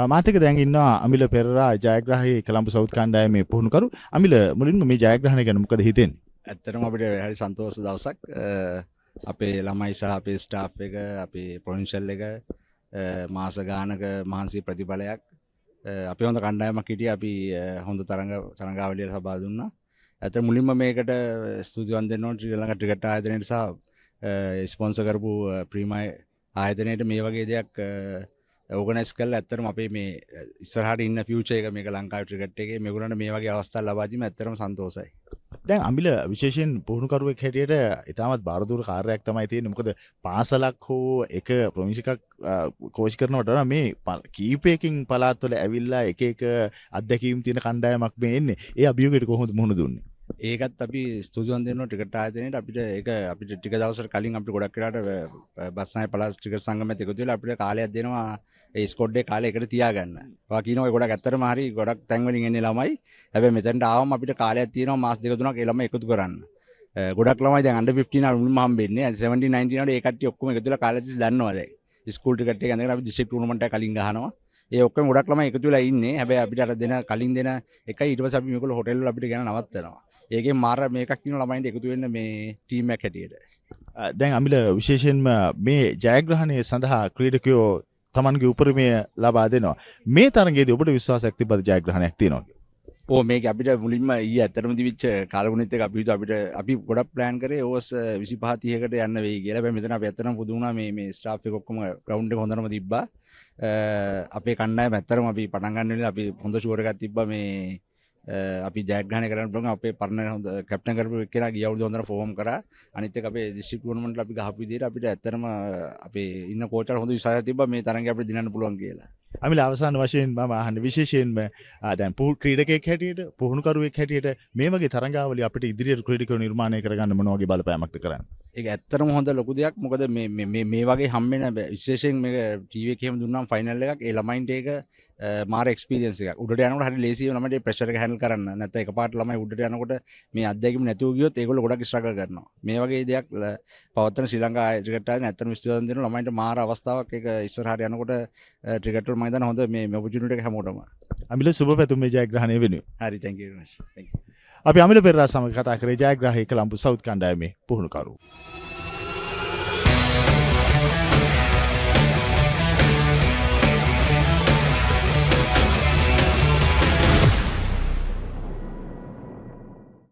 මාත් එක්ක දැන් ඉන්නවා අමිල පෙරේරා ජයග්‍රාහී කොළඹ සවුත් කණ්ඩායමේ පුහුණුකරු. අමිල මුලින්ම මේ ජයග්‍රහණය ගැන මොකද හිතෙන්නේ? ඇත්තටම අපිට හරි සන්තෝෂ දවසක්. අපේ ළමයි සහ අපේ ස්ටාෆ් එක අපේ ප්‍රොවින්ෂල් එක මාස ගානක මහන්සි ප්‍රතිඵලයක්. අපි හොඳ කණ්ඩායමක් හිටියේ. අපි හොඳ තරඟාවලියට සබා දුන්නා. ඇත්තට මුලින්ම මේකට ස්තුතිවන්ත වෙන්න ඕන ශ්‍රී ලංකා ක්‍රිකට් ආයතනයට සහ ස්පොන්සර් කරපු ප්‍රීමයි ආයතනයට මේ වගේ දෙයක් ඕගනයිස් කරලා ඇත්තටම අපේ මේ ඉස්සරහට ඉන්න ෆියුචර් එක මේක ලංකාවේ ක්‍රිකට් එකේ මේගොල්ලන්ට මේ වගේ අවස්ථා ලබා දීම ඇත්තටම සන්තෝෂයි. දැන් අමිල විශේෂයෙන් පුහුණුකරුවෙක් හැටියට ඉතාමත් බාරදූර කාර්යයක් තමයි තියෙන්නේ. මොකද පාසලක් හෝ එක ප්‍රොවින්ස් එකක් කෝච් කරනවට වඩා මේ කීපයකින් පළාත්වල ඇවිල්ලා එක එක අත්දැකීම් තියෙන කණ්ඩායමක් මේ එන්නේ. ඒ අභියෝගයට කොහොමද මුහුණ දුන්නේ? ඒකත් අපි ස්තුතිවන්ත වෙනවා ක්‍රිකට් ආයතනයට. අපිට ටික දවසකට කලින් අපිට ගොඩක් වෙලාවට බස්නායක පළාත් ක්‍රිකට් සංගමයත් එකතු වෙලා අපිට කාලයක් දෙනවා ඒ ස්කොඩ් එක කාලේ එකට තියාගන්න. ඔයා කියනවා ඒ ගොඩක් ඇත්තටම හරි ගොඩක් තැන් වලින් එන්නේ ළමයි. හැබැයි මෙතනට ආවම අපිට කාලයක් තියෙනවා මාස දෙක තුනක් ඒ ළමයි එකතු කරන්න. ගොඩක් ළමයි දැන් under 15 අර මුලින්ම හම්බෙන්නේ 17 19 වල ඒ කට්ටිය ඔක්කොම එකතු වෙලා කාලෙත් දන්නවා දැන්. ස්කූල් ක්‍රිකට් එක ඉඳන් අපි ඩිස්ට්‍රික්ට් ටූර්නමන්ට් එක කලින් ගහනවා. ඒ ඔක්කොම ගොඩක් ළමයි එකතු වෙලා ඉන්නේ. හැබැයි අපිට අර කලින් දෙන එකයි ඊට පස්සේ අපි මේගොල්ලෝ හොටෙල් වල අපිට ගෙන නවත්තනවා. ඒකෙන් මාර මේකක් කියන ළමයින්ට එකතු වෙන්න මේ ටීම් එකක් හැටියට. දැන් අමිල විශේෂයෙන්ම මේ ජයග්‍රහණය සඳහා ක්‍රීඩකයෝ තමන්ගේ උපරිමය ලබා දෙනවා. මේ තරගයේදී ඔබට විශ්වාසයක් තිබ්බද ජයග්‍රහණයක් තියෙනවා කියලා? මේක අපිට මුලින්ම ඊයේ ඇත්තටම දිවිච්ච කාලගුණෙත් එක අපි ගොඩක් ප්ලෑන් කරේ ඕස් 25 30කට යන්න වෙයි කියලා. හැබැයි මෙතන අපි ඇත්තටම පුදු වුණා මේ ස්ටාෆ් එක ඔක්කොම ග්‍රවුන්ඩ් එක හොඳටම තිබ්බා. අපේ කණ්ඩායම ඇත්තටම අපි පටන් ගන්න වෙලාව අපි හොඳ ෂුවර් එකක් තිබ්බා මේ අපි ජයග්‍රහණය කරන්න පුළුවන්. අපේ පරණ හොඳ කැප්ටන් කරපු කෙනා ගිය අවුරුද්ද හොඳට ෆෝම් කරා. අනිත් එක අපේ ඩිස්ට්‍රික්ට් ටූර්නමන්ට් අපි ගහපු විදිහට අපිට ඇත්තටම අපේ ඉන්න කෝච්චර් හොඳ විශ්වාසයක් තිබ්බා මේ තරඟය අපිට දිනන්න පුළුවන් කියලා. අමිල අවසාන වශයෙන් මම අහන්නේ විශේෂයෙන්ම දැන් ක්‍රීඩකයෙක් හැටියට පුහුණුකරුවෙක් හැටියට මේ වගේ තරඟාවලිය අපිට ඉදිරියට ක්‍රීඩකයෝ නිර්මාණය කරගන්න මොන වගේ බලපෑමක්ද කරන්නේ? ඒක ඇත්තටම හොඳ ලොකු දෙයක්. මොකද මේ වගේ හම්බෙන විශේෂයෙන් මේක ටීවී එකේ එහෙම දුන්නාම ෆයිනල් එකක් ඒ ළමයින්ට ඒක මාර එක්ස්පීරියන්ස් එකක්. උඩට යනකොට හරි ලේසියි ළමයින්ට ඒ ප්‍රෙෂර් එක හැන්ඩල් කරන්න. නැත්නම් එකපාරට ළමයි උඩට යනකොට මේ අත්දැකීම් නැතුව ගියොත් ඒගොල්ලෝ ගොඩක් ස්ට්‍රගල් කරනවා. මේ වගේ දෙයක් පවත්තන ශ්‍රී ලංකා ක්‍රිකට් ආයතන ඇත්තටම විශ්වාසයෙන් දෙන ළමයින්ට මාර අවස්ථාවක් ඒක ඉස්සරහට යනකොට ක්‍රිකට් වල මම හිතන්නේ හොඳ මේ ඔපචුනිටි එක හැමෝටම. අමිල සුබ පැතුම් මේ ජයග්‍රහණය වෙනුවෙන්. හරි thank you very much. Thank you. අපි අමිල පෙරේරා සමග කතා කරේ ජයග්‍රාහී කොළඹ සවුත් කණ්ඩායමේ පුහුණුකරු.